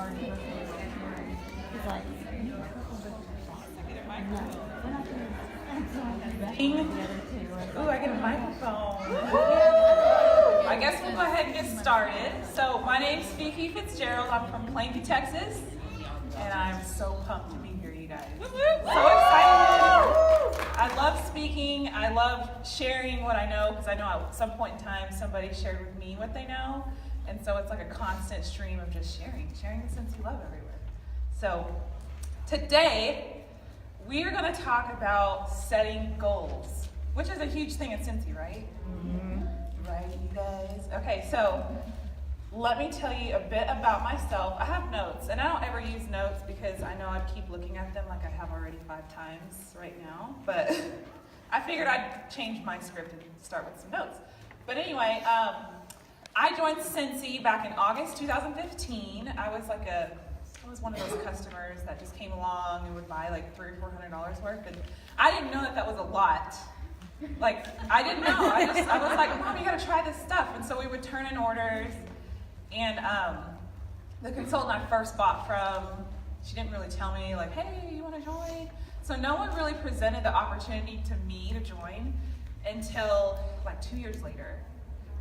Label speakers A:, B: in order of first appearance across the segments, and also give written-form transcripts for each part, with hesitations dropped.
A: He's like,
B: Ooh, I get a microphone. I guess we'll go ahead and get started. So my name's Fefe Fitzgerald. I'm from Plainview, Texas, and I'm so pumped to be here, you guys. So excited. I love speaking. I love sharing what I know, because I know at some point in time somebody shared with me what they know, and so it's like a constant stream of just sharing the sense you love everywhere. So today, we are going to talk about setting goals, which is a huge thing in Cincy, right? Mm-hmm. Right, you guys? Okay, so let me tell you a bit about myself. I have notes, and I don't ever use notes because I know I keep looking at them like I have already 5 times right now, but I figured I'd change my script and start with some notes. But anyway, I joined Cincy back in August 2015. I was one of those customers that just came along and would buy like $300 or $400 worth, and I didn't know that was a lot. Like, I didn't know. I was like, Mom, you gotta try this stuff. And so we would turn in orders, and the consultant I first bought from, she didn't really tell me, like, hey, you wanna join? So no one really presented the opportunity to me to join until like 2 years later.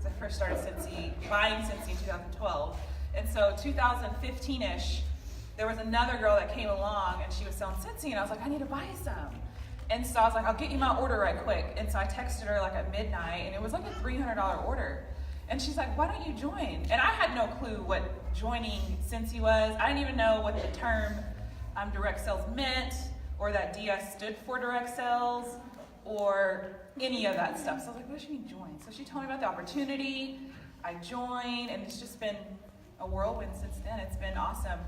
B: So I first started buying Cincy in 2012. And so 2015-ish, there was another girl that came along and she was selling Cincy, and I was like, I need to buy some. And so I was like, I'll get you my order right quick. And so I texted her like at midnight, and it was like a $300 order. And she's like, why don't you join? And I had no clue what joining Cincy was. I didn't even know what the term direct sales meant, or that DS stood for direct sales, or any of that stuff. So I was like, what does she mean join? So she told me about the opportunity. I joined, and it's just been a whirlwind since then. It's been awesome.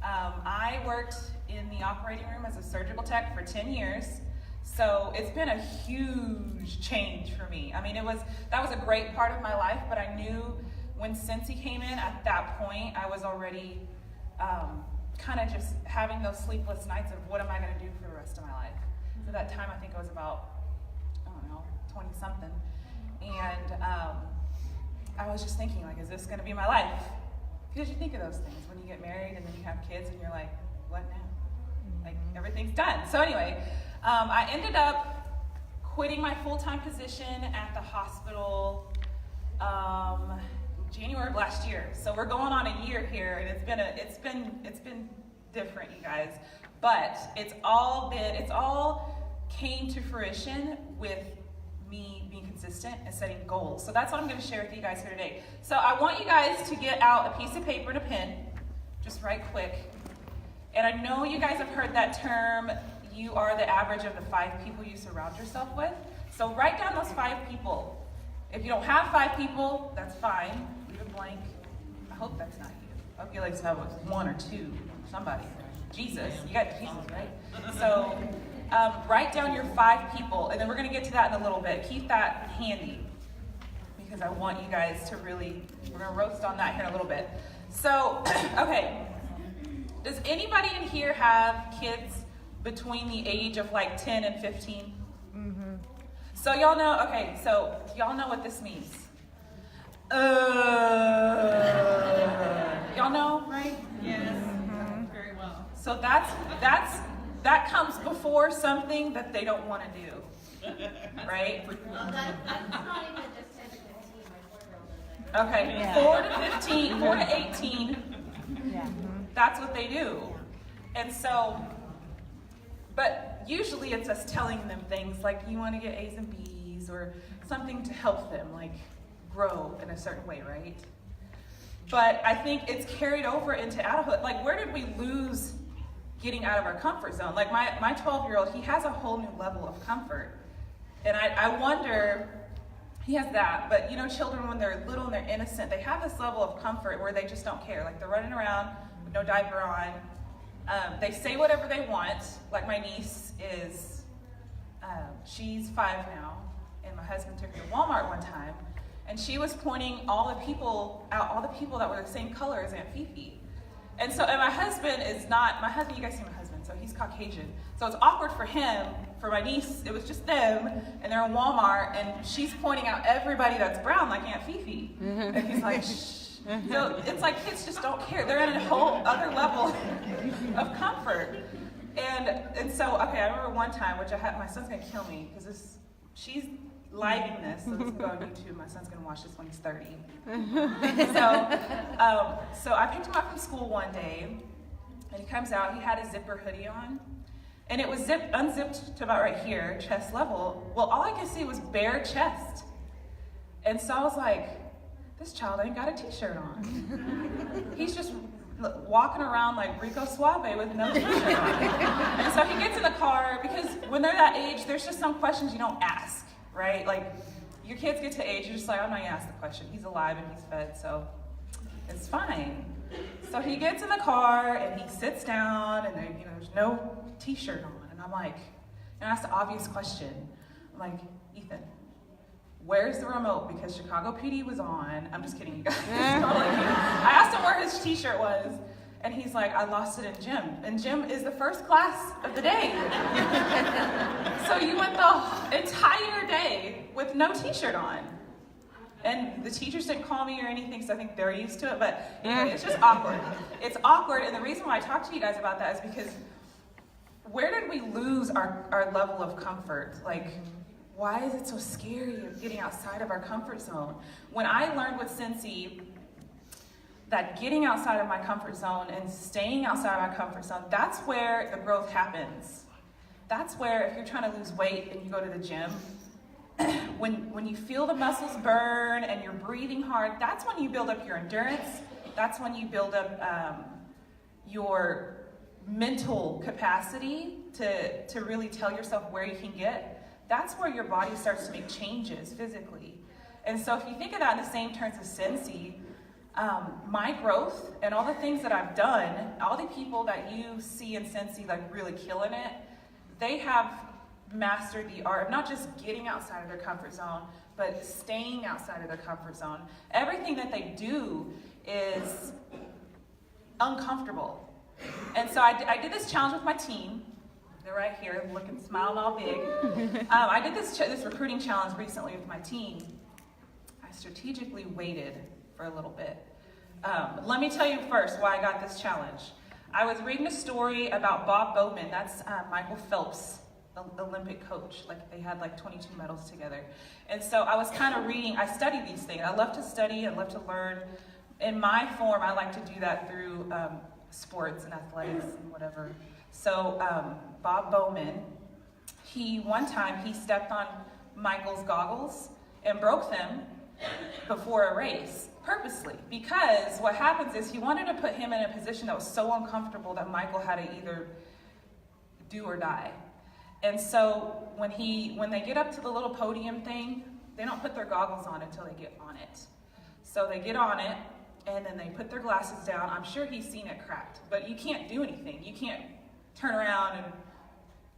B: I worked in the operating room as a surgical tech for 10 years. So it's been a huge change for me. I mean, that was a great part of my life, but I knew when Cincy came in, at that point, I was already kind of just having those sleepless nights of what am I going to do for the rest of my life. So that time, I think I was about, 20-something. And I was just thinking, like, is this going to be my life? Because you think of those things when you get married and then you have kids and you're like, what now? Like, everything's done. So anyway, I ended up quitting my full-time position at the hospital January of last year. So we're going on a year here, and it's been different, you guys. But it's all came to fruition with me being consistent and setting goals. So that's what I'm going to share with you guys here today. So I want you guys to get out a piece of paper and a pen, just right quick. And I know you guys have heard that term, you are the average of the 5 people you surround yourself with. So write down those 5 people. If you don't have 5 people, that's fine. Leave it blank. I hope that's not you. I hope you like to have 1 or 2, somebody. Jesus, you got Jesus, right? So write down your 5 people, and then we're going to get to that in a little bit. Keep that handy, because I want you guys to we're going to roast on that here in a little bit. So, okay. Does anybody in here have kids between the age of like 10 and 15? Mm-hmm. So y'all know, okay, so y'all know what this means. Y'all know, right? Yes. Mm-hmm. Very well. So that comes before something that they don't want to do, right?
C: Well, that's not even just 10 to 15. My 4-year-old does it.
B: Okay, yeah. 4 to 18,
A: yeah.
B: That's what they do. And so, but usually it's us telling them things like you want to get A's and B's, or something to help them like grow in a certain way, right? But I think it's carried over into adulthood. Like, where did we lose getting out of our comfort zone? Like my 12-year-old, he has a whole new level of comfort. And I wonder, he has that, but children, when they're little and they're innocent, they have this level of comfort where they just don't care. Like, they're running around with no diaper on. They say whatever they want. Like, my niece is, she's 5 now, and my husband took her to Walmart one time, and she was pointing all the people that were the same color as Aunt Fefe. And my husband, you guys see my husband, so he's Caucasian. So it's awkward for him, for my niece, it was just them, and they're in Walmart, and she's pointing out everybody that's brown like Aunt Fefe. Mm-hmm. And he's like, shh, So it's like kids just don't care. They're at a whole other level of comfort. And so, okay, I remember one time, which my son's gonna kill me, because she's living this, so this can go on YouTube. My son's gonna watch this when he's 30. So I picked him up from school one day, and he comes out, he had a zipper hoodie on, and it was unzipped to about right here, chest level. Well, all I could see was bare chest. And so I was like, this child ain't got a t-shirt on. He's just walking around like Rico Suave with no t-shirt on. And so he gets in the car, because when they're that age, there's just some questions you don't ask, right? Like, your kids get to age, you're just like, I'm not gonna ask the question. He's alive and he's fed, so it's fine. So he gets in the car and he sits down, and there's no t-shirt on. And I'm like, and I asked the obvious question. I'm like, Ethan, where's the remote? Because Chicago PD was on. I'm just kidding, you guys. I asked him where his t-shirt was, and he's like, I lost it in gym. And gym is the first class of the day. So you went the entire day with no t-shirt on. And the teachers didn't call me or anything, so I think they're used to it. But anyway, it's just awkward. It's awkward, and the reason why I talk to you guys about that is because where did we lose our level of comfort? Like, why is it so scary of getting outside of our comfort zone? When I learned with Cincy that getting outside of my comfort zone and staying outside of my comfort zone, that's where the growth happens. That's where, if you're trying to lose weight and you go to the gym, when you feel the muscles burn and you're breathing hard, that's when you build up your endurance. That's when you build up your mental capacity to really tell yourself where you can get. That's where your body starts to make changes physically. And so if you think of that in the same terms as Cincy, my growth and all the things that I've done, all the people that you see in Cincy like really killing it, they have mastered the art of not just getting outside of their comfort zone, but staying outside of their comfort zone. Everything that they do is uncomfortable. And so I did this challenge with my team. They're right here, looking, smiling all big. I did this recruiting challenge recently with my team. I strategically waited for a little bit. Let me tell you first why I got this challenge. I was reading a story about Bob Bowman. That's Michael Phelps' Olympic coach. Like, they had like 22 medals together. And so I was kind of reading. I study these things. I love to study. I love to learn. In my form, I like to do that through sports and athletics and whatever. So Bob Bowman, one time he stepped on Michael's goggles and broke them before a race, purposely, because what happens is he wanted to put him in a position that was so uncomfortable that Michael had to either do or die. And so when they get up to the little podium thing, they don't put their goggles on until they get on it. So they get on it, and then they put their glasses down. I'm sure he's seen it cracked, but you can't do anything. You can't turn around and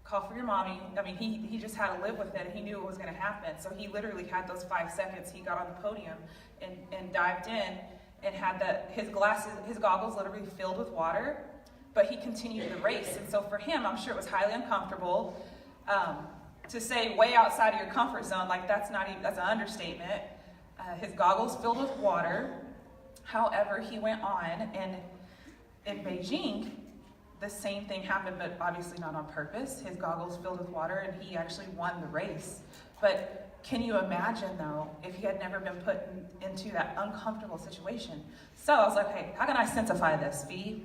B: call for your mommy. I mean, he just had to live with it. He knew it was going to happen. So he literally had those 5 seconds. He got on the podium and dived in and had his goggles literally filled with water, but he continued the race. And so for him, I'm sure it was highly uncomfortable. To say way outside of your comfort zone, like that's an understatement. His goggles filled with water. However, he went on, and in Beijing, the same thing happened, but obviously not on purpose. His goggles filled with water, and he actually won the race. But can you imagine, though, if he had never been put into that uncomfortable situation? So I was like, hey, how can I sensify this, Fee?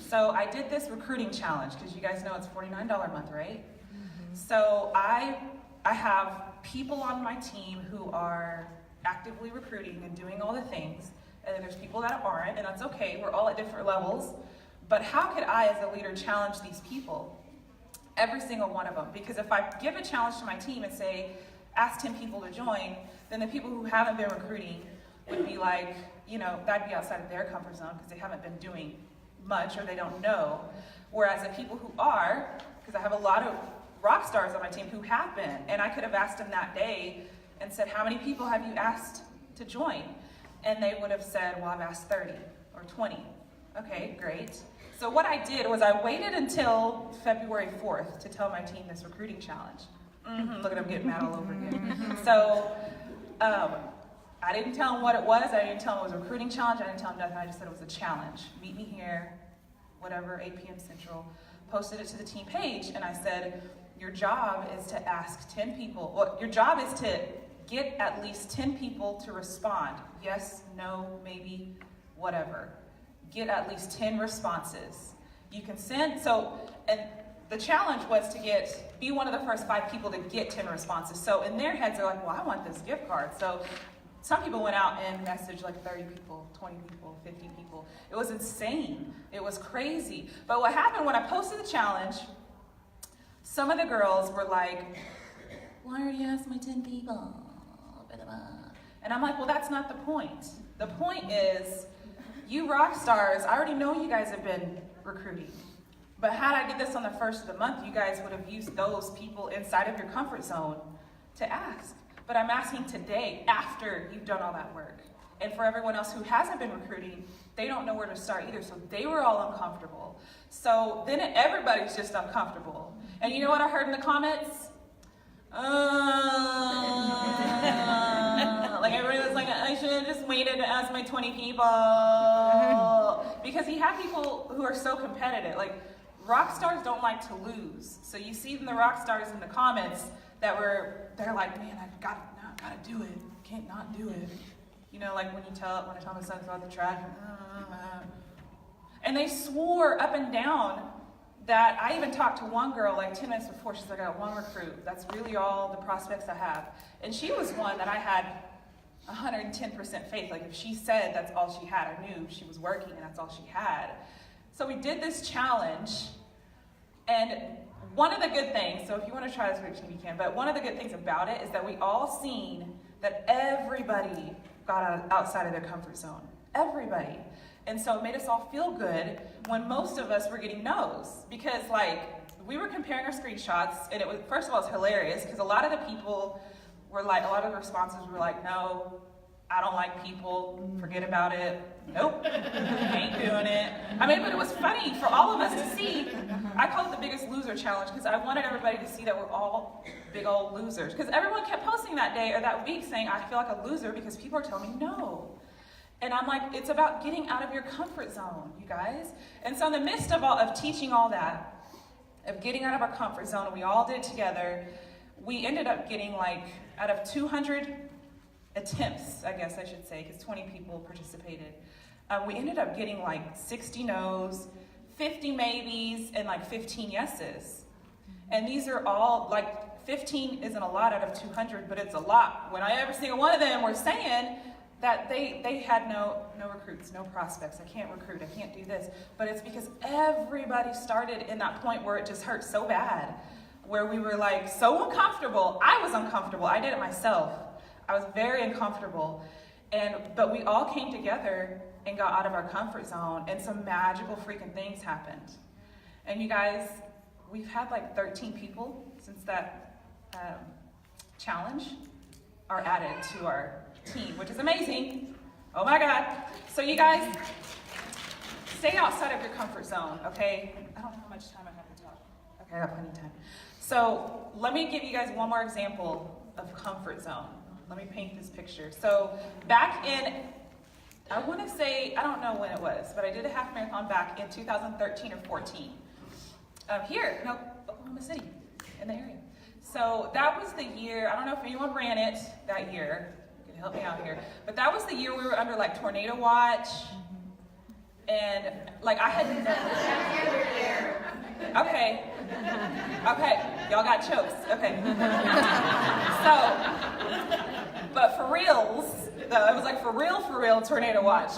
B: So I did this recruiting challenge, because you guys know it's $49 a month, right? Mm-hmm. So I have people on my team who are actively recruiting and doing all the things, and then there's people that aren't, and that's okay. We're all at different levels. But how could I, as a leader, challenge these people? Every single one of them. Because if I give a challenge to my team and say, ask 10 people to join, then the people who haven't been recruiting would be like, that'd be outside of their comfort zone because they haven't been doing much or they don't know. Whereas the people who are, because I have a lot of rock stars on my team who have been, and I could have asked them that day and said, how many people have you asked to join? And they would have said, well, I've asked 30 or 20. Okay, great. So what I did was I waited until February 4th to tell my team this recruiting challenge. Look at them getting mad all over again. So I didn't tell them what it was. I didn't tell them it was a recruiting challenge. I didn't tell them nothing. I just said it was a challenge. Meet me here, whatever, 8 p.m. Central. Posted it to the team page, and I said, your job is to ask 10 people. Well, your job is to get at least 10 people to respond. Yes, no, maybe, whatever. Get at least 10 responses. You can send, and the challenge was to be one of the first 5 people to get 10 responses. So in their heads, they're like, well, I want this gift card. So some people went out and messaged like 30 people, 20 people, 50 people. It was insane. It was crazy. But what happened when I posted the challenge, some of the girls were like, why are you asking my 10 people? And I'm like, well, that's not the point. The point is, you rock stars, I already know you guys have been recruiting. But had I did this on the first of the month, you guys would have used those people inside of your comfort zone to ask. But I'm asking today, after you've done all that work. And for everyone else who hasn't been recruiting, they don't know where to start either. So they were all uncomfortable. So then everybody's just uncomfortable. And you know what I heard in the comments? Like everybody was like, I should have just waited to ask my 20 people. Because you have people who are so competitive. Like, rock stars don't like to lose. So you see the rock stars in the comments they're like, man, I gotta do it. Can't not do it. You know, like when I tell my son about the trash. And they swore up and down that I even talked to one girl like 10 minutes before. She's like, I got one recruit. That's really all the prospects I have. And she was one that I had 110% faith. Like if she said that's all she had, I knew she was working and that's all she had. So we did this challenge, and one of the good things, so if you want to try this reaching, you can, but one of the good things about it is that we all seen that everybody got outside of their comfort zone. Everybody. And so it made us all feel good when most of us were getting no's, because like we were comparing our screenshots, and it was, first of all, it's hilarious because a lot of the people were like, a lot of the responses were like, no, I don't like people, forget about it, nope, ain't doing it. I mean, but it was funny for all of us to see. I call it the biggest loser challenge because I wanted everybody to see that we're all big old losers. Because everyone kept posting that day or that week saying, I feel like a loser because people are telling me no. And I'm like, it's about getting out of your comfort zone, you guys. And so in the midst of teaching all that, of getting out of our comfort zone, and we all did it together, we ended up getting like, out of 200 attempts, I guess I should say, because 20 people participated, we ended up getting like 60 no's, 50 maybes, and like 15 yeses. And these are all, like 15 isn't a lot out of 200, but it's a lot. When every single one of them were saying that they had no recruits, no prospects, I can't recruit, I can't do this. But it's because everybody started in that point where it just hurt so bad, where we were like so uncomfortable. I was uncomfortable, I did it myself. I was very uncomfortable, but we all came together and got out of our comfort zone, and some magical freaking things happened. And you guys, we've had like 13 people since that challenge are added to our team, which is amazing. Oh my God. So you guys, stay outside of your comfort zone, okay? I don't know how much time I have to talk. Okay, I got plenty of time. So let me give you guys one more example of comfort zone. Let me paint this picture. So back in, I want to say, I don't know when it was, but I did a half marathon back in 2013 or 14. Here, Oklahoma City, in the area. So that was the year, I don't know if anyone ran it that year. You can help me out here. But that was the year we were under like tornado watch. And like I had Okay, y'all got chokes, okay. But for reals, though, it was like for real tornado watch.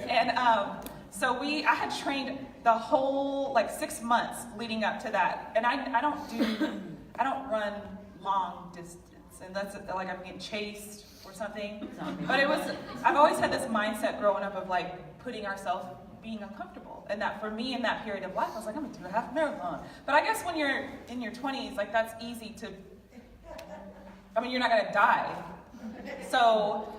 B: And so I had trained the whole like 6 months leading up to that. And I don't run long distance, and that's like I'm getting chased or something. But I've always had this mindset growing up of like putting ourselves being uncomfortable. And that for me in that period of life, I was like, I'm gonna do a half marathon. But I guess when you're in your 20s, like that's easy to, you're not gonna die. So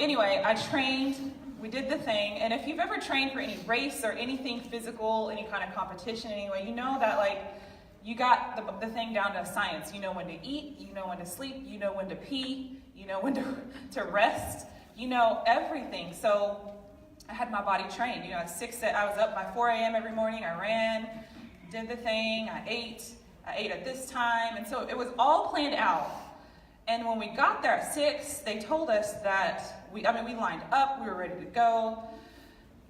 B: anyway, I trained, we did the thing, and if you've ever trained for any race or anything physical, any kind of competition anyway, you know that like, you got the thing down to science. You know when to eat, you know when to sleep, you know when to pee, you know when to rest, you know everything. So I had my body trained. You know, I was up by 4 a.m. every morning. I ran, did the thing. I ate at this time, and so it was all planned out. And when we got there at 6, they told us that we lined up. We were ready to go.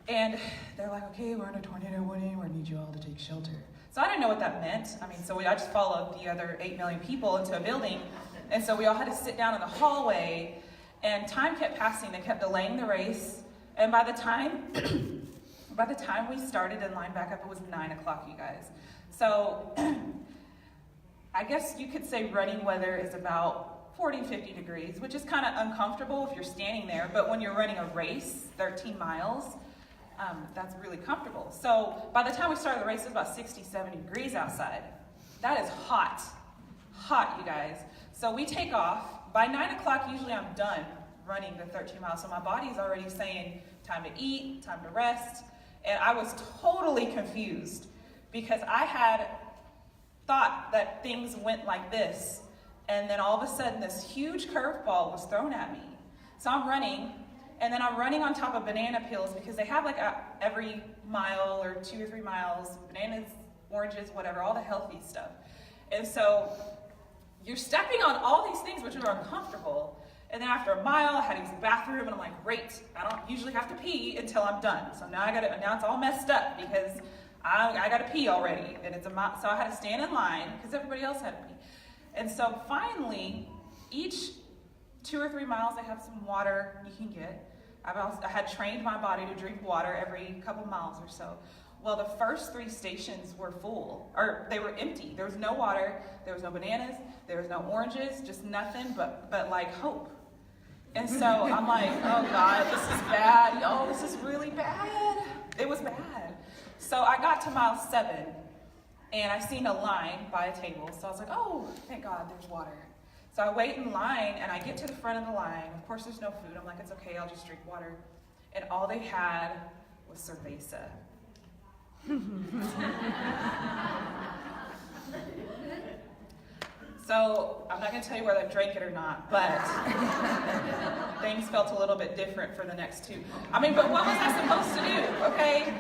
B: And they're like, okay, we're in a tornado warning. We need you all to take shelter. So I didn't know what that meant. I just followed the other 8 million people into a building. And so we all had to sit down in the hallway. And time kept passing. They kept delaying the race. And by the time we started and lined back up, it was 9 o'clock, you guys. So I guess you could say running weather is about 40, 50 degrees, which is kind of uncomfortable if you're standing there. But when you're running a race, 13 miles, that's really comfortable. So by the time we started the race, it was about 60, 70 degrees outside. That is hot, you guys. So we take off. By 9 o'clock, usually I'm done running the 13 miles. So my body's already saying time to eat, time to rest. And I was totally confused because I had thought that things went like this. And then all of a sudden, this huge curveball was thrown at me. So I'm running, and then I'm running on top of banana peels because they have every mile or 2 or 3 miles, bananas, oranges, whatever, all the healthy stuff. And so you're stepping on all these things which are uncomfortable. And then after a mile, I had to use the bathroom, and I'm like, great, I don't usually have to pee until I'm done. So now it's all messed up because I got to pee already, and it's a mile. So I had to stand in line because everybody else had to pee. And so finally, each 2 or 3 miles, they have some water you can get. I had trained my body to drink water every couple miles or so. Well, the first 3 stations were full, or they were empty. There was no water, there was no bananas, there was no oranges, just nothing but like hope. And so I'm like, oh God, this is bad. Oh, this is really bad. It was bad. So I got to mile 7. And I seen a line by a table, so I was like, oh, thank God, there's water. So I wait in line, and I get to the front of the line. Of course, there's no food. I'm like, it's okay, I'll just drink water. And all they had was cerveza. So I'm not going to tell you whether I drank it or not, but things felt a little bit different for the next 2. But what was I supposed to do, okay?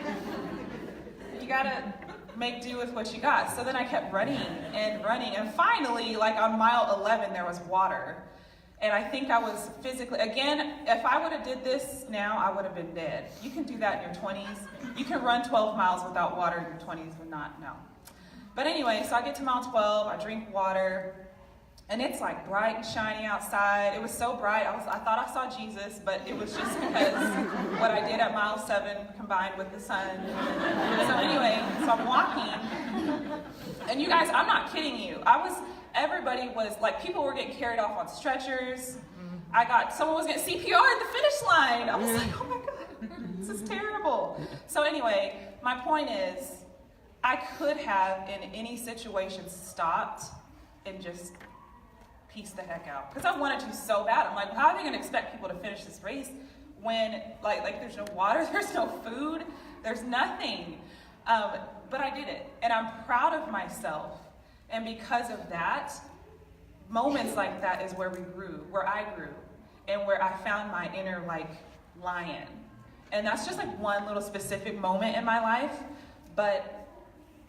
B: You got to make do with what you got. So then I kept running, and finally, like on mile 11, there was water. And I think I was physically, again, if I would have did this now, I would have been dead. You can do that in your 20s. You can run 12 miles without water in your 20s, but not now. But anyway, so I get to mile 12, I drink water, and it's like bright and shiny outside. It was so bright, I thought I saw Jesus, but it was just because what I did at mile 7 combined with the sun. So anyway, so I'm walking, and you guys, I'm not kidding you. Everybody was, like, people were getting carried off on stretchers. Someone was getting CPR at the finish line. I was like, oh my God, this is terrible. So anyway, my point is, I could have, in any situation, stopped and just pieced the heck out. Because I wanted to so bad. I'm like, how are they going to expect people to finish this race when, like there's no water, there's no food, there's nothing. But I did it. And I'm proud of myself. And because of that, moments like that is where I grew, and where I found my inner, lion. And that's just, one little specific moment in my life. But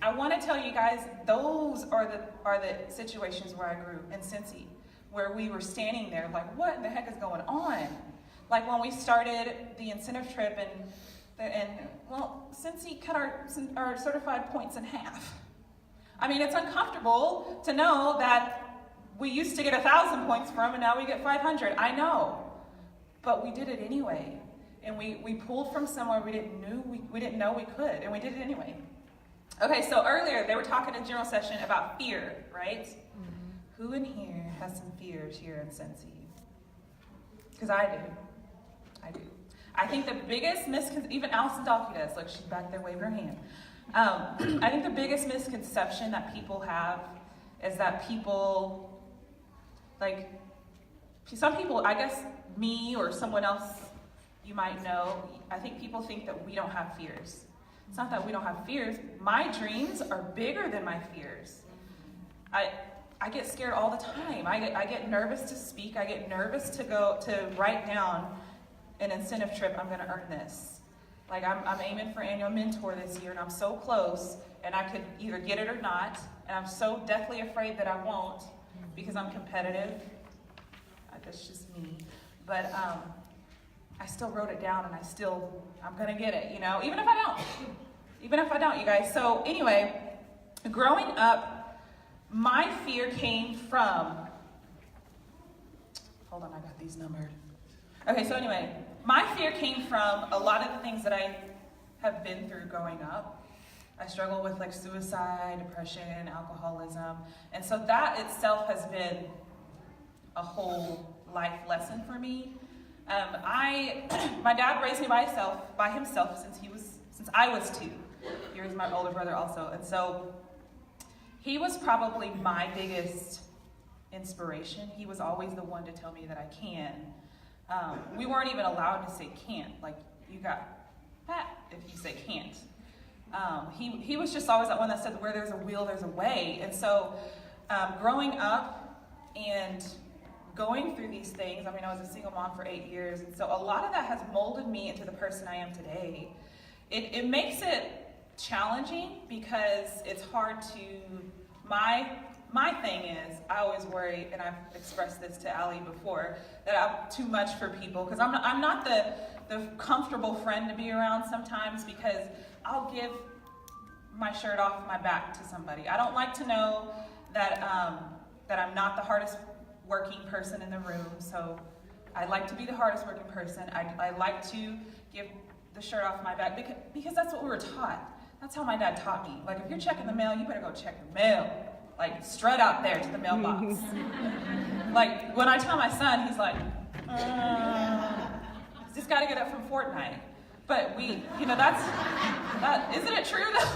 B: I want to tell you guys, those are the situations where I grew in Cincy, where we were standing there like, what in the heck is going on? Like when we started the incentive trip, and Cincy cut our certified points in half. It's uncomfortable to know that we used to get 1,000 points from, and now we get 500. I know, but we did it anyway, and we pulled from somewhere we didn't know we could, and we did it anyway. Okay, so earlier they were talking in general session about fear, right? Mm-hmm. Who in here has some fears here in Cincy? Because I do. I think the biggest misconception, even Allison Dalkey does, look, she's back there waving her hand. I think the biggest misconception that people have is that people, some people, I guess me or someone else you might know, I think people think that we don't have fears. It's not that we don't have fears. My dreams are bigger than my fears. I get scared all the time. I get nervous to speak. I get nervous to write down an incentive trip. I'm going to earn this. Like I'm aiming for annual mentor this year, and I'm so close, and I could either get it or not. And I'm so deathly afraid that I won't because I'm competitive. That's just me. But I still wrote it down, and I'm going to get it, even if I don't. Even if I don't, you guys. So anyway, growing up, my fear came from, hold on, I got these numbered. Okay, so anyway, my fear came from a lot of the things that I have been through growing up. I struggle with like suicide, depression, alcoholism. And so that itself has been a whole life lesson for me. My dad raised me by himself since I was 2. He was my older brother also. And so he was probably my biggest inspiration. He was always the one to tell me that I can. We weren't even allowed to say can't. Like, you got fat if you say can't. He was just always that one that said, where there's a will, there's a way. And so growing up and going through these things, I was a single mom for 8 years, and so a lot of that has molded me into the person I am today. It makes it challenging because it's hard to, my thing is, I always worry, and I've expressed this to Allie before, that I'm too much for people, because I'm not the comfortable friend to be around sometimes, because I'll give my shirt off my back to somebody. I don't like to know that I'm not the hardest working person in the room, so I like to be the hardest working person. I like to give the shirt off my back because that's what we were taught. That's how my dad taught me. Like, if you're checking the mail, you better go check the mail. Like, strut out there to the mailbox. Like, when I tell my son, he's like, just got to get up from Fortnite. But isn't it true though?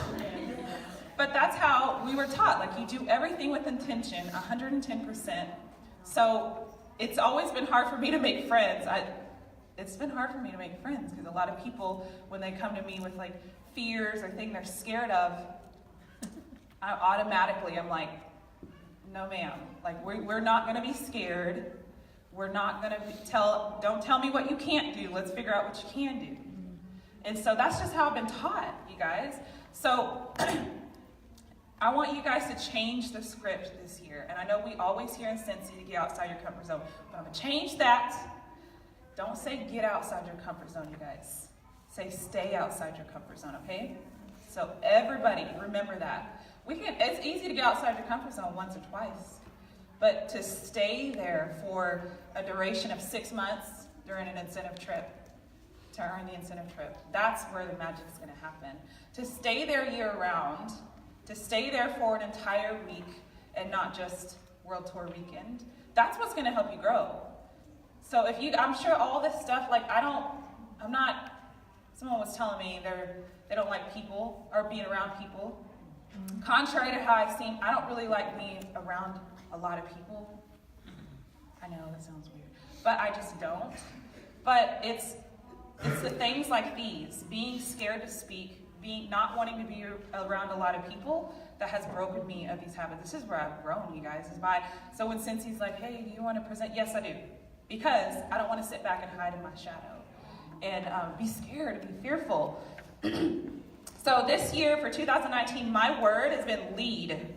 B: But that's how we were taught. Like, you do everything with intention, 110%. So it's always been hard for me to make friends. It's been hard for me to make friends because a lot of people, when they come to me with like fears or things they're scared of, I'm like, no ma'am. Like, we're not going to be scared. We're not going to don't tell me what you can't do. Let's figure out what you can do. And so that's just how I've been taught, you guys. So I want you guys to change the script this year. And I know we always hear in Cincy to get outside your comfort zone, but I'm going to change that. Don't say get outside your comfort zone, you guys. Say stay outside your comfort zone, okay? So everybody, remember that. It's easy to get outside your comfort zone once or twice, but to stay there for a duration of 6 months during an incentive trip, to earn the incentive trip, that's where the magic is going to happen. To stay there year round, to stay there for an entire week and not just World Tour weekend, that's what's going to help you grow. So I'm sure all this stuff, like someone was telling me they don't like people or being around people. Contrary to how I seem, I don't really like being around a lot of people. I know that sounds weird, but I just don't. But it's the things like these, being scared to speak, not wanting to be around a lot of people, that has broken me of these habits. This is where I've grown, you guys. So when Cincy's like, hey, do you want to present? Yes, I do. Because I don't want to sit back and hide in my shadow and be scared, be fearful. So this year for 2019, my word has been lead.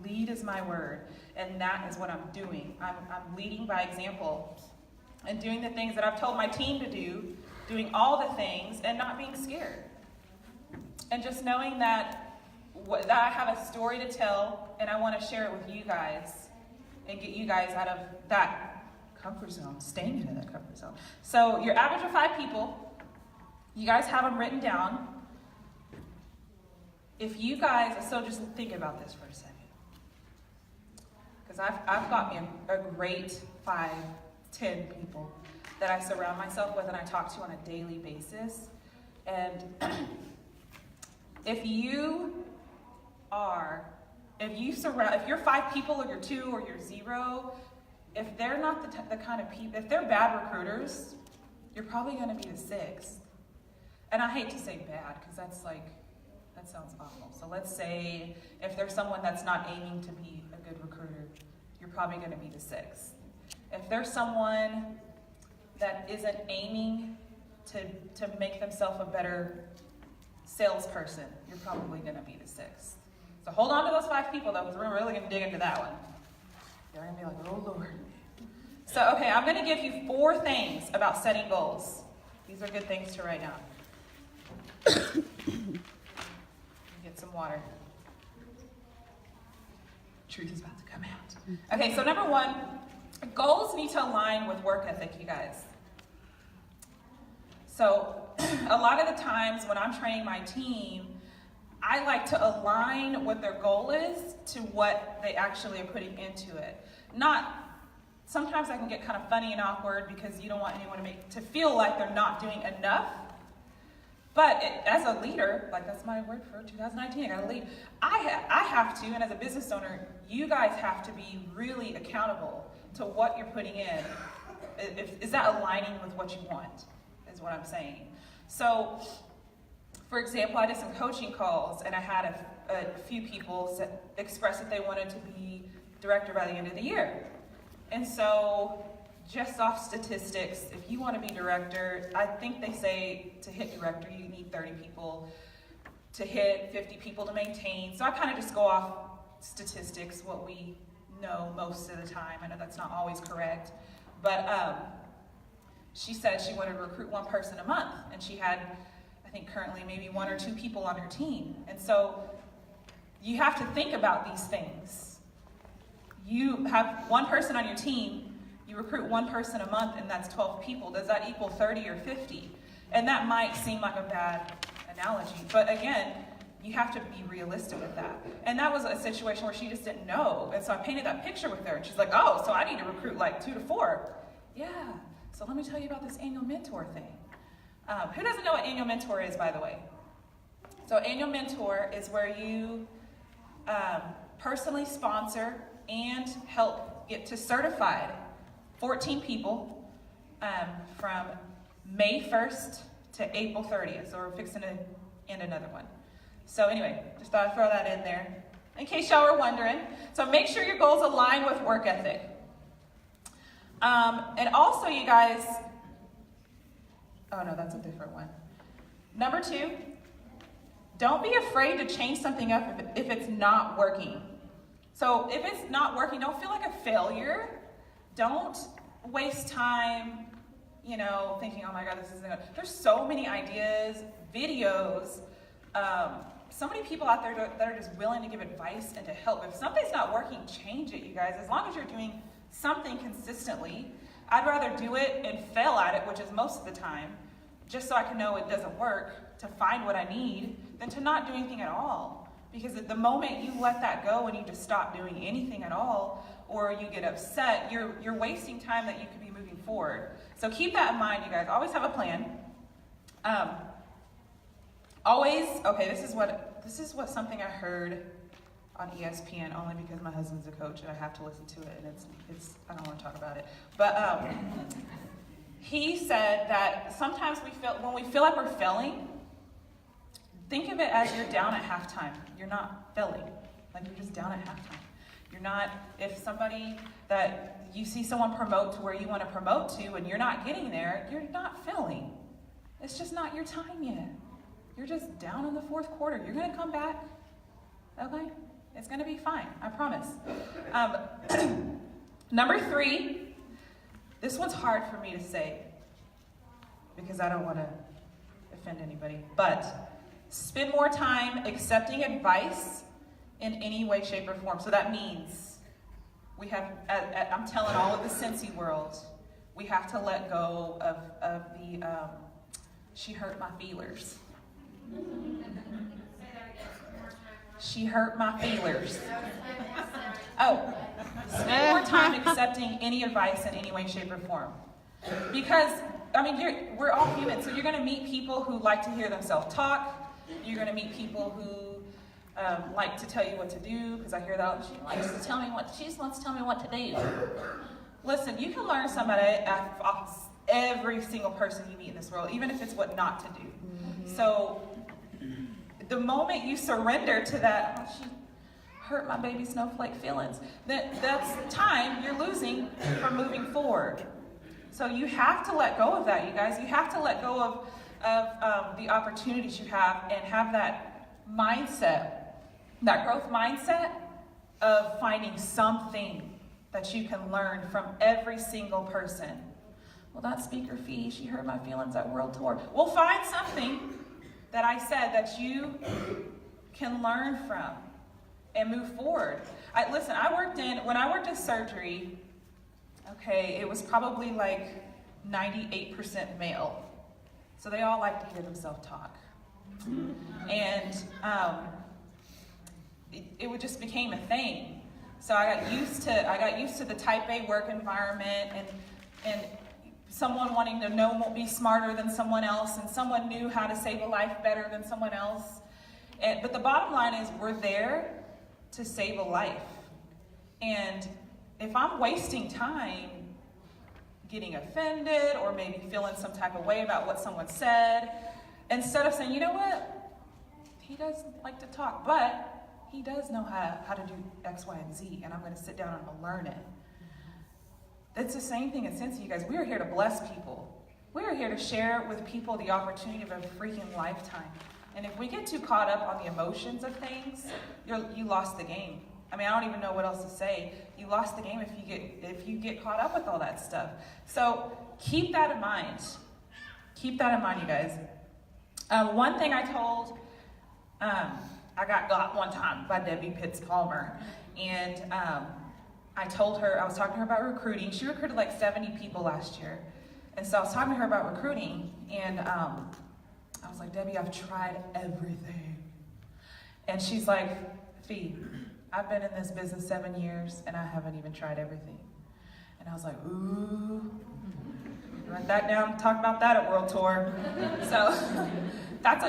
B: Lead is my word, and that is what I'm doing. I'm leading by example and doing the things that I've told my team to do, doing all the things and not being scared. And just knowing that I have a story to tell and I want to share it with you guys and get you guys out of that comfort zone, staying in that comfort zone. So your average of 5 people, you guys have them written down. So just think about this for a second. Because I've got me a great 5, 10 people that I surround myself with and I talk to on a daily basis. And if you're 5 people or you're 2 or you're 0, if they're not the kind of people, if they're bad recruiters, you're probably going to be the 6th. And I hate to say bad because that's like, That sounds awful. So let's say if there's someone that's not aiming to be a good recruiter, you're probably going to be the 6th. If there's someone that isn't aiming to make themselves a better salesperson, you're probably going to be the 6th. So hold on to those 5 people, though, because we're really going to dig into that one. You're going to be like, oh, Lord. So, okay, I'm going to give you 4 things about setting goals. These are good things to write down. Get some water. Truth is about to come out. Okay, so number 1, goals need to align with work ethic, you guys. So a lot of the times when I'm training my team, I like to align what their goal is to what they actually are putting into it. Sometimes I can get kind of funny and awkward because you don't want anyone to feel like they're not doing enough. But as a leader, like that's my word for 2019, I gotta lead. I have to, and as a business owner, you guys have to be really accountable to what you're putting in. Is that aligning with what you want, is what I'm saying. So, for example, I did some coaching calls, and I had a few people express that they wanted to be director by the end of the year. And so, just off statistics, if you want to be director, I think they say to hit director, you need 30 people to hit, 50 people to maintain. So I kind of just go off statistics, what we know most of the time. I know that's not always correct. But she said she wanted to recruit 1 person a month. And she had, I think currently maybe 1 or 2 people on her team. And so you have to think about these things. You have 1 person on your team, you recruit 1 person a month, and that's 12 people. Does that equal 30 or 50? And that might seem like a bad analogy, but again, you have to be realistic with that. And that was a situation where she just didn't know. And so I painted that picture with her, and she's like, oh, so I need to recruit like 2 to 4. Yeah, so let me tell you about this annual mentor thing. Who doesn't know what annual mentor is, by the way? So annual mentor is where you personally sponsor and help get to certified 14 people from May 1st to April 30th. So we're fixing to end another one. So anyway, just thought I'd throw that in there in case y'all were wondering. So make sure your goals align with work ethic. And also, you guys, oh no, that's a different one. Number 2, don't be afraid to change something up if it's not working. So if it's not working, don't feel like a failure. Don't waste time, thinking, oh my God, this isn't good. There's so many ideas, videos, so many people out there that are just willing to give advice and to help. If something's not working, change it, you guys. As long as you're doing something consistently, I'd rather do it and fail at it, which is most of the time, just so I can know it doesn't work, to find what I need, than to not do anything at all. Because at the moment you let that go and you just stop doing anything at all, or you get upset, you're wasting time that you could be moving forward. So keep that in mind, you guys. Always have a plan. This is what something I heard on ESPN, only because my husband's a coach and I have to listen to it, and it's I don't want to talk about it. But he said that sometimes when we feel like we're failing, think of it as you're down at halftime. You're not failing. Like you're just down at halftime. You're not, if somebody that you see someone promote to where you want to promote to and you're not getting there, you're not failing. It's just not your time yet. You're just down in the 4th quarter. You're going to come back. Okay? It's going to be fine. I promise. Number 3, this one's hard for me to say because I don't want to offend anybody, but spend more time accepting advice in any way, shape, or form. So that means we have, I'm telling all of the Cincy world, we have to let go of the, she hurt my feelers. She hurt my feelers. Oh, spend more time accepting any advice in any way, shape, or form. Because, we're all human, so you're going to meet people who like to hear themselves talk. You're going to meet people who like to tell you what to do, because I hear that, she wants to tell me what to do. Listen, you can learn somebody off every single person you meet in this world, even if it's what not to do. Mm-hmm. So the moment you surrender to that, oh, she hurt my baby snowflake feelings, that's time you're losing from moving forward. So you have to let go of that, you guys. You have to let go of the opportunities you have and have that mindset, that growth mindset of finding something that you can learn from every single person. Well, that speaker fee, she hurt my feelings at World Tour. Well, find something that I said that you can learn from and move forward. When I worked in surgery, okay, it was probably like 98% male. So they all like to hear themselves talk. And it just became a thing. So I got used to the type A work environment and someone wanting to be smarter than someone else, and someone knew how to save a life better than someone else. But the bottom line is we're there to save a life. And if I'm wasting time getting offended or maybe feeling some type of way about what someone said, instead of saying, you know what, he does like to talk, but he does know how to do X, Y, and Z, and I'm going to sit down and I'm going to learn it. It's the same thing in Cincy, you guys. We are here to bless people. We are here to share with people the opportunity of a freaking lifetime. And if we get too caught up on the emotions of things, you lost the game. I mean, I don't even know what else to say. You lost the game if you get caught up with all that stuff. So keep that in mind. Keep that in mind, you guys. One thing I told, I got one time by Debbie Pitts Palmer, and I told her, I was talking to her about recruiting. She recruited like 70 people last year. And so I was talking to her about recruiting, and I was like, Debbie, I've tried everything. And she's like, Fee, I've been in this business 7 years, and I haven't even tried everything. And I was like, ooh, write that down, talk about that at World Tour. So that's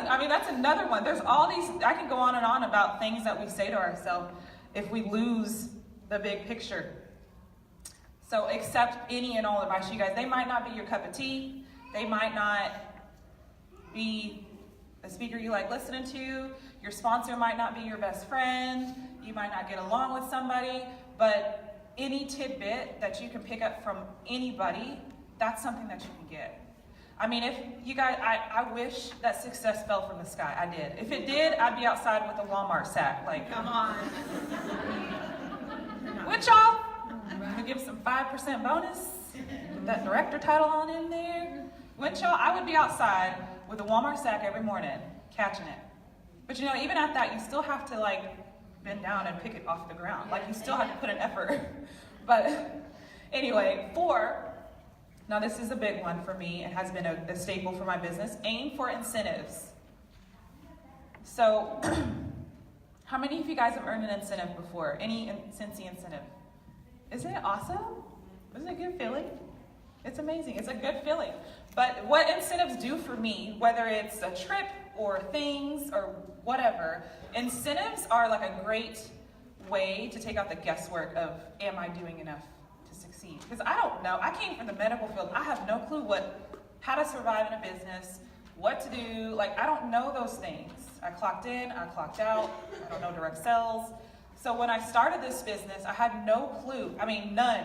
B: another one. There's all these, I can go on and on about things that we say to ourselves if we lose the big picture. So accept any and all advice, you guys. They might not be your cup of tea. They might not be a speaker you like listening to. Your sponsor might not be your best friend. You might not get along with somebody, but any tidbit that you can pick up from anybody, that's something that you can get. I mean, if you guys, I wish that success fell from the sky. I did. If it did, I'd be outside with a Walmart sack. Like, come on. Would y'all? We'll give some 5% bonus. Put that director title on in there. Wouldn't y'all? I would be outside with a Walmart sack every morning, catching it. But you know, even at that, you still have to like bend down and pick it off the ground. Like you still have to put an effort. But anyway, 4, now this is a big one for me. It has been a staple for my business. Aim for incentives. So how many of you guys have earned an incentive before? Any Cincy incentive? Isn't it awesome? Isn't it a good feeling? It's amazing. It's a good feeling. But what incentives do for me, whether it's a trip or things or whatever, incentives are like a great way to take out the guesswork of, am I doing enough to succeed? Because I don't know. I came from the medical field. I have no clue how to survive in a business, what to do. Like, I don't know those things. I clocked in, I clocked out. I don't know direct sales. So when I started this business, I had no clue. I mean, none.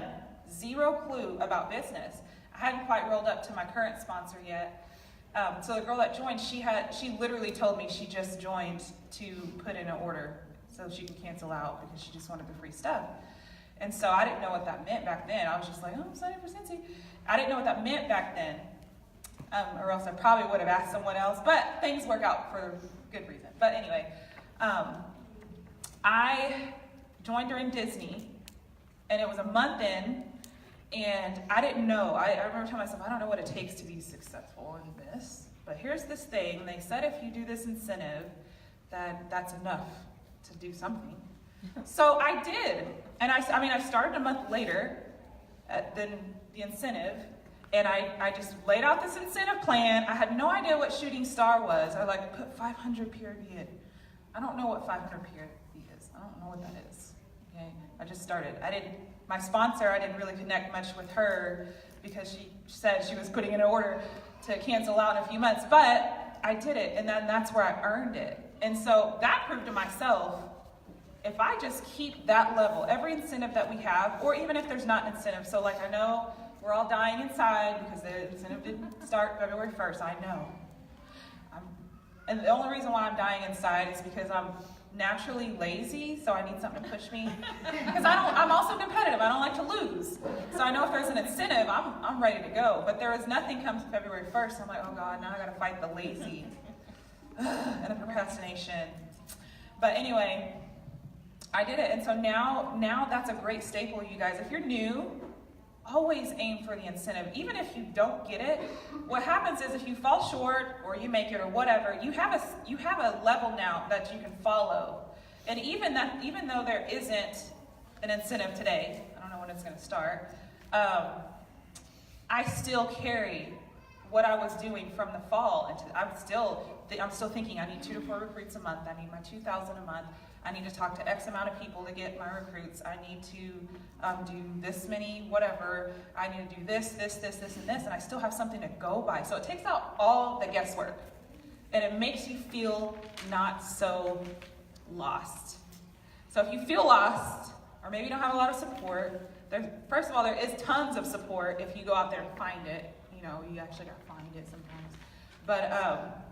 B: 0 clue about business. I hadn't quite rolled up to my current sponsor yet. So the girl that joined, she literally told me she just joined to put in an order so she can cancel out because she just wanted the free stuff. And so I didn't know what that meant back then. I was just like, oh, I'm signing for Cincy. I didn't know what that meant back then, or else I probably would have asked someone else. But things work out for good reason. But anyway, I joined during Disney, and it was a month in, and I didn't know. I remember telling myself, I don't know what it takes to be successful in this, but here's this thing. They said if you do this incentive, that's enough to do something. So I did, and I started a month later than the incentive, and I just laid out this incentive plan. I had no idea what Shooting Star was. I put 500 period. I don't know what 500 period is. I don't know what that is. Okay, I just started. My sponsor, I didn't really connect much with her because she said she was putting in an order to cancel out in a few months. But I did it, and then that's where I earned it. And so that proved to myself, if I just keep that level, every incentive that we have, or even if there's not an incentive, so like I know we're all dying inside because the incentive didn't start February 1st, I know. And the only reason why I'm dying inside is because I'm naturally lazy, so I need something to push me. Because I'm also competitive, I don't like to lose. So I know if there's an incentive, I'm ready to go. But there was nothing comes February 1st, I'm like, oh God, now I gotta fight the lazy and the procrastination. But anyway, I did it, and so now that's a great staple, you guys. If you're new, always aim for the incentive. Even if you don't get it, what happens is if you fall short or you make it or whatever, you have a level now that you can follow. And even though there isn't an incentive today, I don't know when it's going to start, I still carry what I was doing from the fall. I'm still thinking I need 2 to 4 recruits a month. I need my 2,000 a month. I need to talk to X amount of people to get my recruits. I need to do this many, whatever. I need to do this, and this. And I still have something to go by. So it takes out all the guesswork. And it makes you feel not so lost. So if you feel lost, or maybe you don't have a lot of support, first of all, there is tons of support if you go out there and find it. You know, you actually got to find it sometimes. But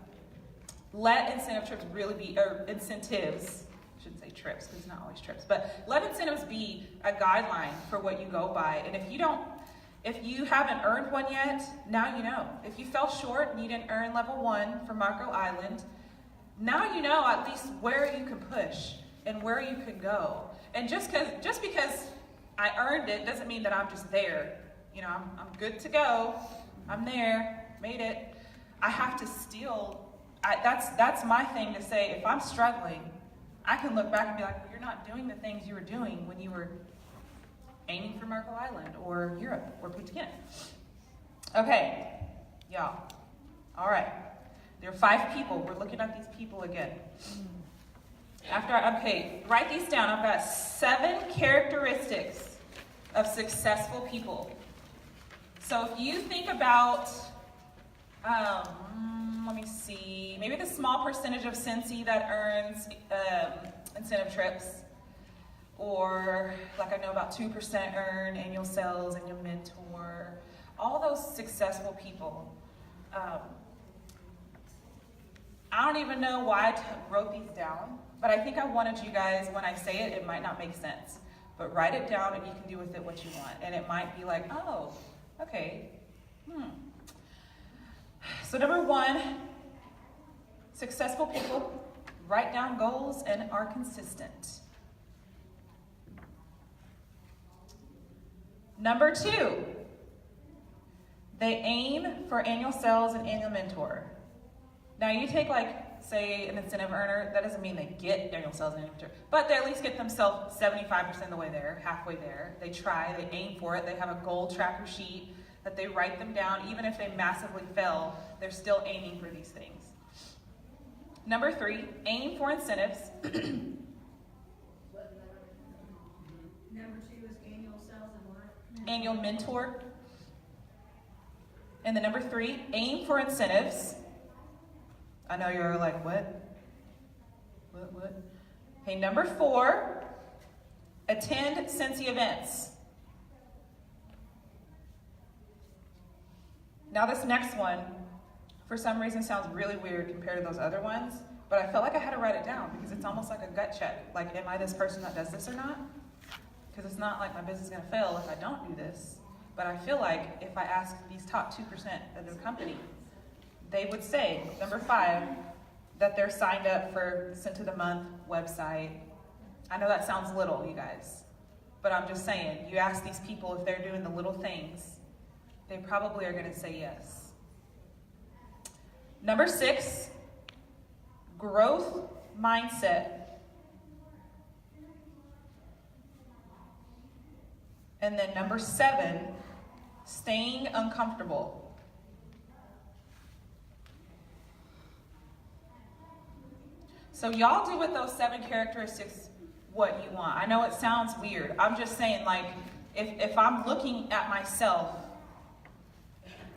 B: let incentive trips really be, or incentives, I shouldn't say trips because it's not always trips, but let incentives be a guideline for what you go by. And if you haven't earned one yet, now you know. If you fell short and you didn't earn level 1 for Marco Island, now you know at least where you can push and where you can go. And just because I earned it doesn't mean that I'm just there. You know, I'm good to go. I'm there, made it. I have to still, that's my thing to say. If I'm struggling, I can look back and be like, well, you're not doing the things you were doing when you were aiming for Marco Island or Europe or Putin. Okay, y'all. All right. There are 5 people. We're looking at these people again. Write these down. I've got 7 characteristics of successful people. So if you think about, let me see, maybe the small percentage of Cincy that earns incentive trips, or like I know about 2% earn annual sales and your mentor, all those successful people. I don't even know why I wrote these down, but I think I wanted you guys, when I say it, it might not make sense, but write it down and you can do with it what you want. And it might be like, oh, okay, So number 1, successful people write down goals and are consistent. Number 2, they aim for annual sales and annual mentor. Now you take say an incentive earner, that doesn't mean they get annual sales and annual mentor, but they at least get themselves 75% of the way there, halfway there. They try, they aim for it, they have a goal tracker sheet that they write them down. Even if they massively fail, they're still aiming for these things. Number 3, aim for incentives.
C: Number 2 is annual sales and what?
B: Annual mentor. And then number 3, aim for incentives. I know you're like, what? What? Okay, number 4, attend Cincy events. Now this next one, for some reason, sounds really weird compared to those other ones, but I felt like I had to write it down because it's almost like a gut check. Like, am I this person that does this or not? Because it's not like my business is going to fail if I don't do this. But I feel like if I ask these top 2% of the company, they would say, number 5, that they're signed up for Cent of the Month website. I know that sounds little, you guys, but I'm just saying, you ask these people if they're doing the little things, they probably are going to say yes. Number 6, growth mindset. And then number 7, staying uncomfortable. So y'all do with those 7 characteristics what you want. I know it sounds weird. I'm just saying, like, if I'm looking at myself,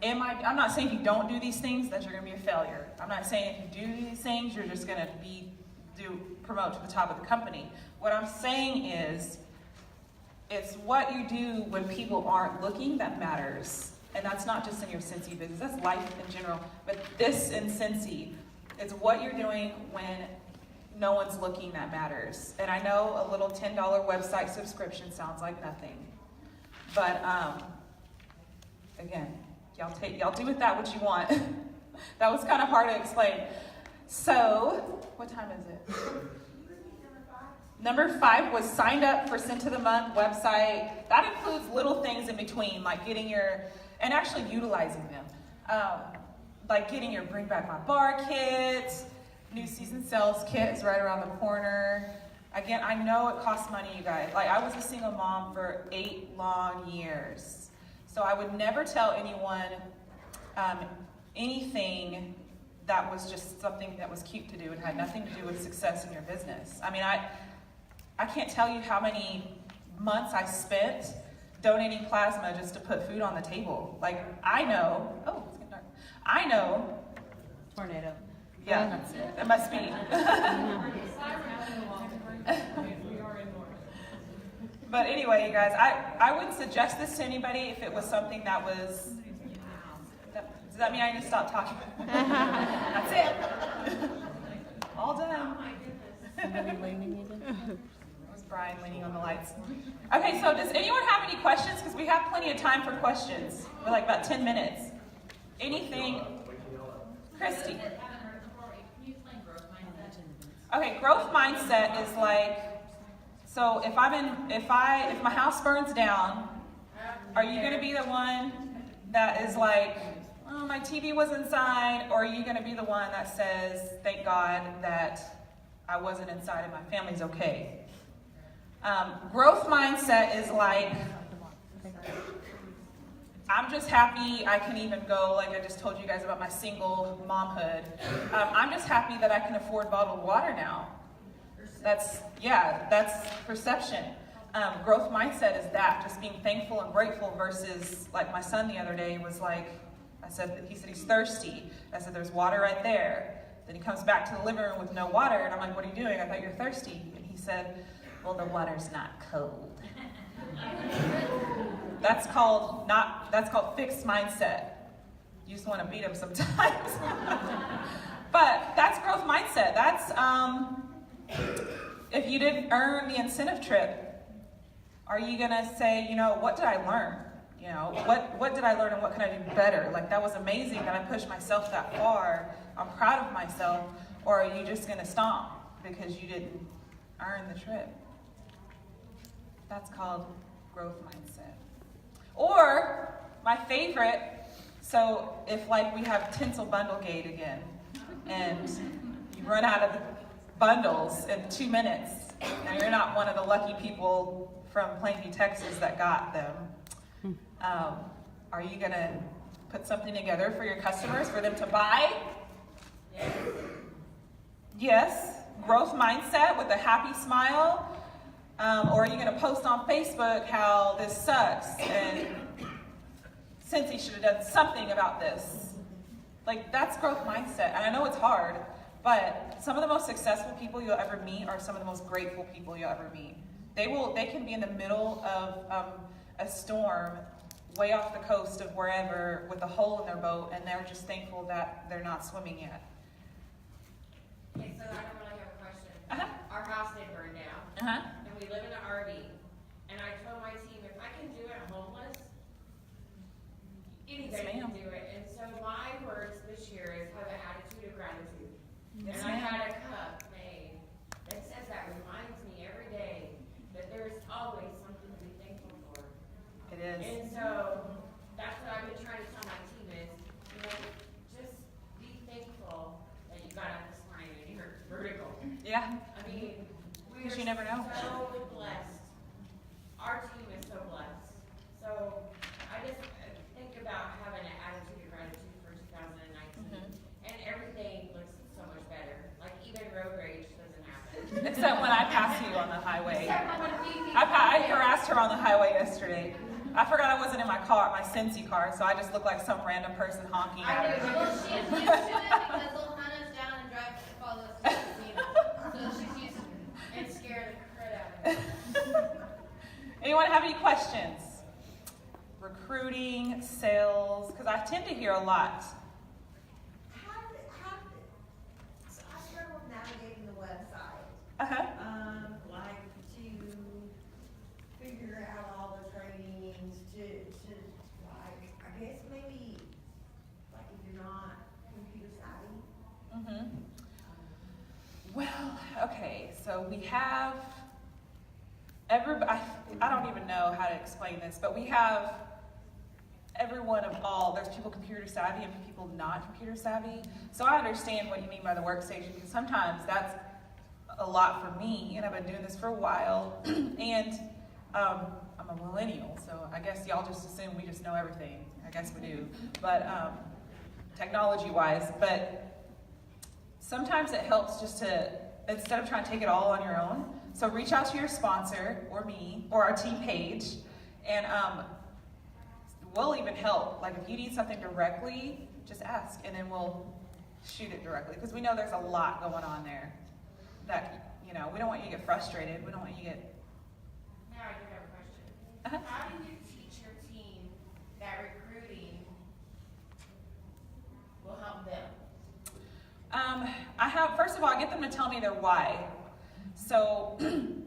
B: I'm not saying if you don't do these things that you're going to be a failure. I'm not saying if you do these things, you're just going to promote to the top of the company. What I'm saying is, it's what you do when people aren't looking that matters. And that's not just in your Scentsy business, that's life in general. But this in Scentsy, it's what you're doing when no one's looking that matters. And I know a little $10 website subscription sounds like nothing. But again, y'all do with that what you want. That was kind of hard to explain. So, what time is it? Number 5 was signed up for Scent of the Month website. That includes little things in between, like getting your, and actually utilizing them. Like getting your Bring Back My Bar kit, new season sales kit is right around the corner. Again, I know it costs money, you guys. Like, I was a single mom for 8 long years. So I would never tell anyone anything that was just something that was cute to do and had nothing to do with success in your business. I mean, I can't tell you how many months I spent donating plasma just to put food on the table. Like, I know, oh, it's getting dark. I know.
A: Tornado.
B: Yeah,
A: That's it.
B: it must be. But anyway, you guys, I wouldn't suggest this to anybody if it was something that was, does that mean I need to stop talking? That's it. All done.
A: Somebody leaning even?
B: It was Brian leaning on the lights. Okay, so does anyone have any questions? Because we have plenty of time for questions. We're like about 10 minutes. Anything? Christy. Okay, growth mindset is like, so if my house burns down, are you going to be the one that is like, oh, my TV was inside, or are you going to be the one that says, thank God that I wasn't inside and my family's okay? Growth mindset is like, I'm just happy I can even go, like I just told you guys about my single momhood. I'm just happy that I can afford bottled water now. That's perception. Growth mindset is that, just being thankful and grateful versus, like my son the other day was like, he said he's thirsty. I said, there's water right there. Then he comes back to the living room with no water, and I'm like, what are you doing? I thought you're thirsty. And he said, well, the water's not cold. That's called fixed mindset. You just want to beat him sometimes. But that's growth mindset. That's, if you didn't earn the incentive trip, are you going to say, what did I learn? What did I learn and what can I do better? Like, that was amazing that I pushed myself that far. I'm proud of myself. Or are you just going to stomp because you didn't earn the trip? That's called growth mindset. Or, my favorite, so if like we have tinsel bundle gate again, and you run out of the bundles in 2 minutes, and you're not one of the lucky people from Plainview, Texas that got them, are you going to put something together for your customers for them to buy? Yes. Growth mindset with a happy smile. Or are you going to post on Facebook how this sucks and Scentsy should have done something about this? Like, that's growth mindset. And I know it's hard, but some of the most successful people you'll ever meet are some of the most grateful people you'll ever meet. They can be in the middle of a storm way off the coast of wherever with a hole in their boat, and they're just thankful that they're not swimming yet.
D: Okay, so I don't really have a question.
B: Uh-huh.
D: Our house did burn down,
B: Uh-huh.
D: and we live in an RV. And I told my team, if I can do it homeless, anybody
B: Yes, ma'am.
D: can do it. And so my words this year is have an attitude of gratitude.
B: Yes,
D: And I
B: ma'am.
D: had a cup made that says that reminds me every day that there is always something to be thankful for.
B: It is.
D: And so that's what I've been trying to tell my team is, just be thankful that you got up this morning and you're vertical.
B: Yeah.
D: I mean, we
B: 'Cause
D: are
B: you never know.
D: so blessed. Our team is so blessed. So I just think about having an attitude of gratitude for 2019. And everything looks so much better. Like even road rage doesn't happen.
B: Except when I pass you on the highway.
D: Except when we
B: I harassed her on the highway yesterday. I forgot I wasn't in my car, my Cincy car, so I just looked like some random person honking
C: I
B: at
C: do.
B: her.
C: Well, she's used to it because little Hannah's down and drives to follow us to the casino. So she's used to it and scared the crud out of her.
B: Anyone have any questions? Recruiting, sales, because I tend to hear a lot.
E: So I struggle with navigating the website.
B: Uh-huh.
E: Like to figure out all the trainings, to like, I guess maybe, like if you're not computer savvy.
B: Mm-hmm. Well, okay, so we have I don't even know how to explain this, but we have everyone of all. There's people computer savvy and people not computer savvy. So I understand what you mean by the workstation, because sometimes that's a lot for me, and I've been doing this for a while, and I'm a millennial, so I guess y'all just assume we just know everything. I guess we do, but technology-wise, but sometimes it helps just to, instead of trying to take it all on your own, so reach out to your sponsor, or me, or our team page, and we'll even help. Like if you need something directly, just ask, and then we'll shoot it directly, because we know there's a lot going on there that, you know, we don't want you to get frustrated. We don't want you to get...
D: Now I do have a question.
B: Uh-huh.
D: How do you teach your team that recruiting will help them? First of all, I get them to tell me their why. So, and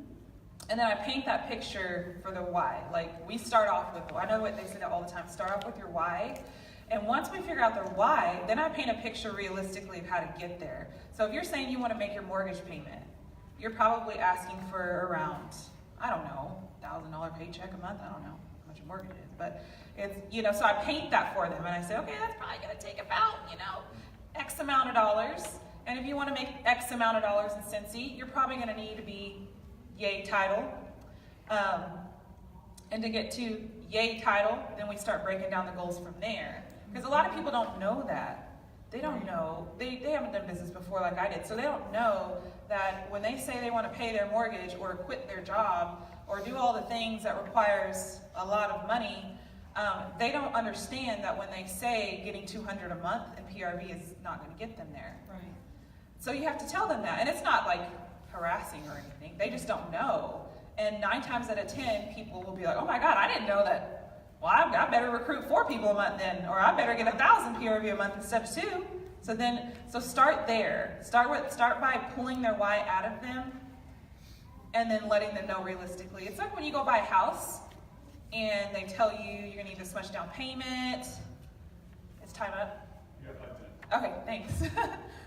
D: then I paint that picture for the why. Like, we start off with, I know what they say that all the time, start off with your why. And once we figure out their why, then I paint a picture realistically of how to get there. So if you're saying you want to make your mortgage payment, you're probably asking for around, I don't know, $1,000 paycheck a month. I don't know how much a mortgage is, but it's, you know, so I paint that for them. And I say, okay, that's probably going to take about, you know, X amount of dollars. And if you want to make X amount of dollars in Cincy, you're probably going to need to be yay title. And to get to yay title, then we start breaking down the goals from there. Because a lot of people don't know that. They don't know. They haven't done business before like I did. So they don't know that when they say they want to pay their mortgage or quit their job or do all the things that requires a lot of money, they don't understand that when they say getting $200 a month in PRV is not going to get them there.
A: Right.
B: So you have to tell them that. And it's not like harassing or anything. They just don't know. And 9 times out of 10, people will be like, oh my God, I didn't know that. Well, I better recruit 4 people a month then, or I better get 1,000 PRV a month instead of 2. So start there. Start by pulling their why out of them and then letting them know realistically. It's like when you go buy a house and they tell you you're gonna need this much down payment. It's time up? Yeah, 5 10. Okay, thanks.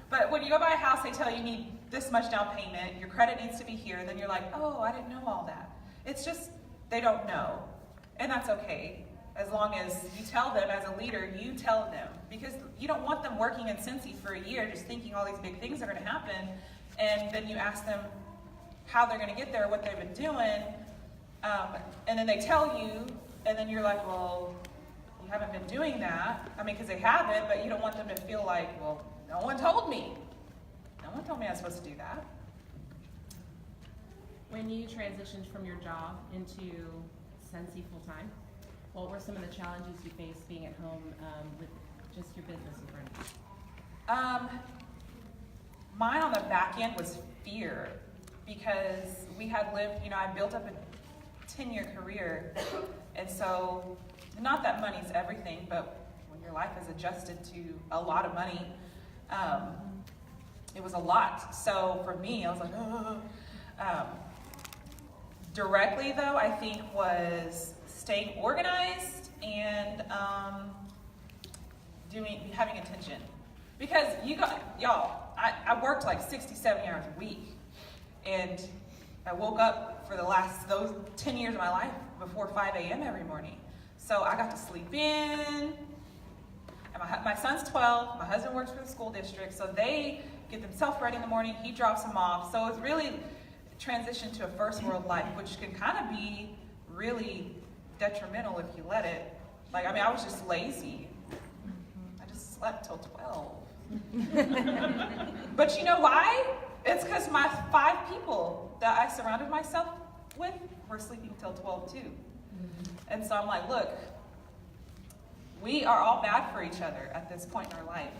B: But when you go buy a house, they tell you need this much down payment, your credit needs to be here, and then you're like, oh, I didn't know all that. It's just, they don't know. And that's okay. As long as you tell them, as a leader, you tell them. Because you don't want them working in Cincy for a year just thinking all these big things are going to happen, and then you ask them how they're going to get there, what they've been doing, and then they tell you, and then you're like, well, you haven't been doing that. I mean, because they haven't, but you don't want them to feel like, well, no one told me. No one told me I was supposed to do that.
A: When you transitioned from your job into Cincy full-time, what were some of the challenges you faced being at home with just your business in front of you?
B: Mine on the back end was fear, because we had lived, you know, I built up a 10-year career, and so not that money's everything, but when your life is adjusted to a lot of money, it was a lot. So for me, I was like, oh. Directly though, I think was staying organized and having attention. Because I worked like 60, 70 hours a week. And I woke up for those 10 years of my life before 5 a.m. every morning. So I got to sleep in. And my son's 12, my husband works for the school district, so they get themselves ready in the morning, he drops them off. So it's really transitioned to a first world life, which can kind of be really detrimental if you let it. Like, I mean, I was just lazy. I just slept till 12. But you know why? It's because my 5 people that I surrounded myself with were sleeping till 12 too. And so I'm like, look, we are all bad for each other at this point in our life.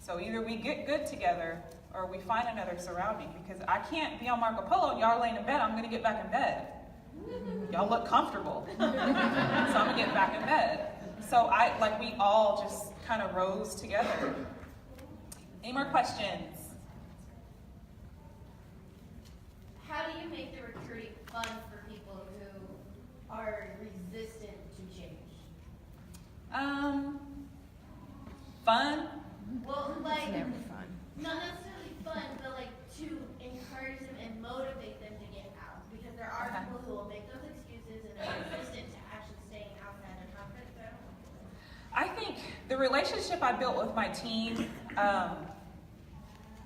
B: So either we get good together or we find another surrounding, because I can't be on Marco Polo and y'all are laying in bed. I'm going to get back in bed. Y'all look comfortable. So I'm going to get back in bed. So we all just kind of rose together. Any more questions?
C: How do you make the recruiting fun for people who are resistant to change?
B: Fun?
C: Well, like,
A: Never fun.
C: not necessarily fun, but like to encourage them and motivate them to get out. Because there are
B: Okay.
C: people who will make those excuses and are resistant to actually staying outside their comfort zone.
B: I think the relationship I built with my team,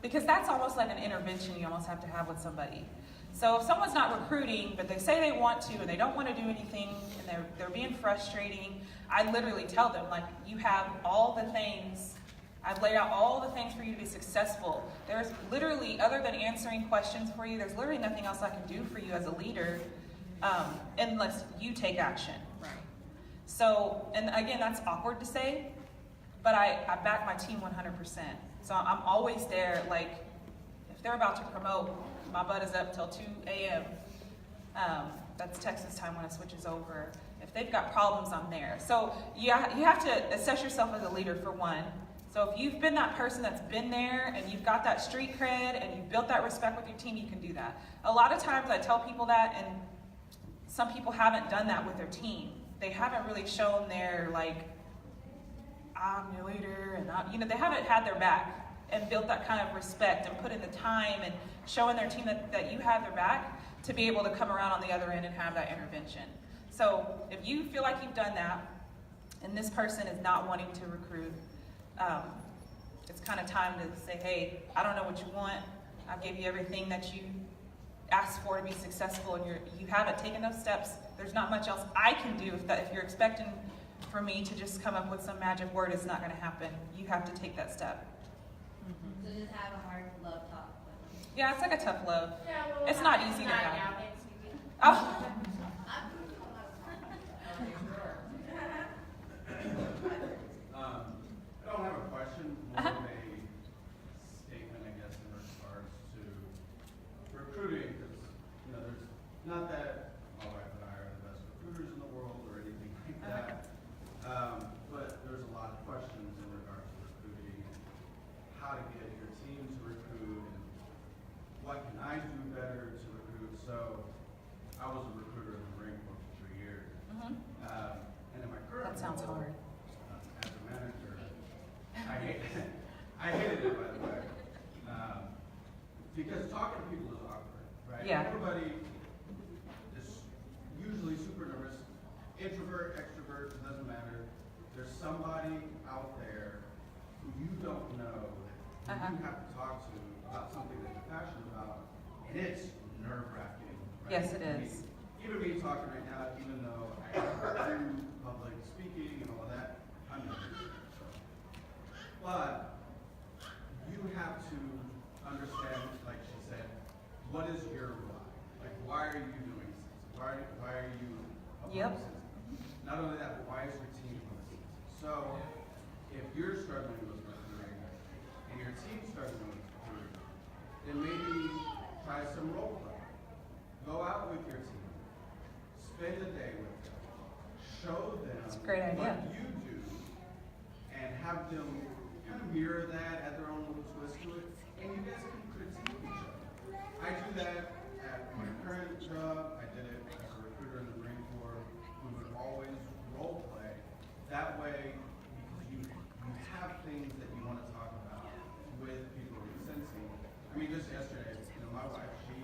B: because that's almost like an intervention you almost have to have with somebody. So if someone's not recruiting, but they say they want to and they don't want to do anything and they're being frustrating, I literally tell them, like, you have all the things, I've laid out all the things for you to be successful. There's literally, other than answering questions for you, there's literally nothing else I can do for you as a leader unless you take action.
A: Right.
B: So, and again, that's awkward to say, but I back my team 100%. So I'm always there, like, if they're about to promote, my butt is up till 2 a.m. That's Texas time when it switches over. If they've got problems, I'm there. So you have to assess yourself as a leader, for one. So if you've been that person that's been there and you've got that street cred and you've built that respect with your team, you can do that. A lot of times I tell people that, and some people haven't done that with their team. They haven't really shown their, like, I'm your leader, and they haven't had their back and built that kind of respect and put in the time and showing their team that you have their back to be able to come around on the other end and have that intervention. So if you feel like you've done that and this person is not wanting to recruit, it's kind of time to say, hey, I don't know what you want. I gave you everything that you asked for to be successful, and you haven't taken those steps. There's not much else I can do. If you're expecting for me to just come up with some magic word, it's not going to happen. You have to take that step.
C: So just have a hard love talk with them.
B: Yeah, it's like a tough love.
D: Yeah, well,
B: It's not easy to
D: not
B: have.
D: now, thanks, Vicky.
B: Oh,
F: I don't have a question, more of a statement, I guess, in regards to recruiting, because, there's not that my wife and I are the best recruiters in the world or anything like that, but there's a lot of questions in regards to recruiting and how to get your team to recruit and what can I do better to recruit. So I was a recruiter in the Marine Corps for 3 years, and in my current
B: that sounds
F: role,
B: hard.
F: as a manager, I hated it, by the way, because talking to people is awkward, right?
B: Yeah.
F: Everybody is usually super nervous, introvert, extrovert, it doesn't matter. There's somebody out there who you don't know, who you have to talk to about something that you're passionate about, and it's nerve-wracking, right?
B: Yes, it
F: I mean,
B: is.
F: even me talking right now, even though I do public speaking and all of that, I'm nervous. But you have to understand, like she said, what is your why? Like, why are you doing this? Why are you a
B: Yep.
F: person? Not only that, but why is your team listening? So, if you're struggling with recruiting and your team's struggling with recruiting, then maybe try some role play. Go out with your team. Spend a day with them. Show them
B: That's a great idea.
F: what you do and have them kind of mirror that, add their own little twist to it, and you guys can critique each other. I do that at my current job. I did it as a recruiter in the Marine Corps. We would always role play. That way, because you have things that you want to talk about with people who are sensing. I mean, just yesterday, my wife, she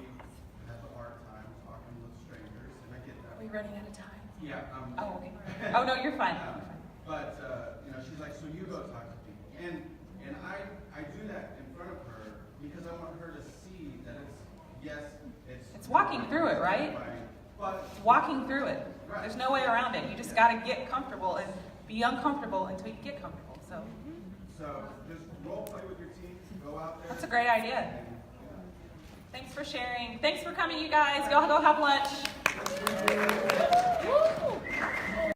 F: has a hard time talking with strangers, and I get that.
B: Are we running out of time?
F: Yeah.
B: Oh, okay. Oh, no, you're fine.
F: But she's like, so you go talk to people, and I do that in front of her because I want her to see that it's
B: walking through it, right?
F: But
B: It's walking through it.
F: Right.
B: There's no way around it. You just got to get comfortable and be uncomfortable until you get comfortable. So
F: just role play with your team, go out there.
B: that's a great idea. Thanks for sharing. Thanks for coming, you guys. Y'all go have lunch. Woo!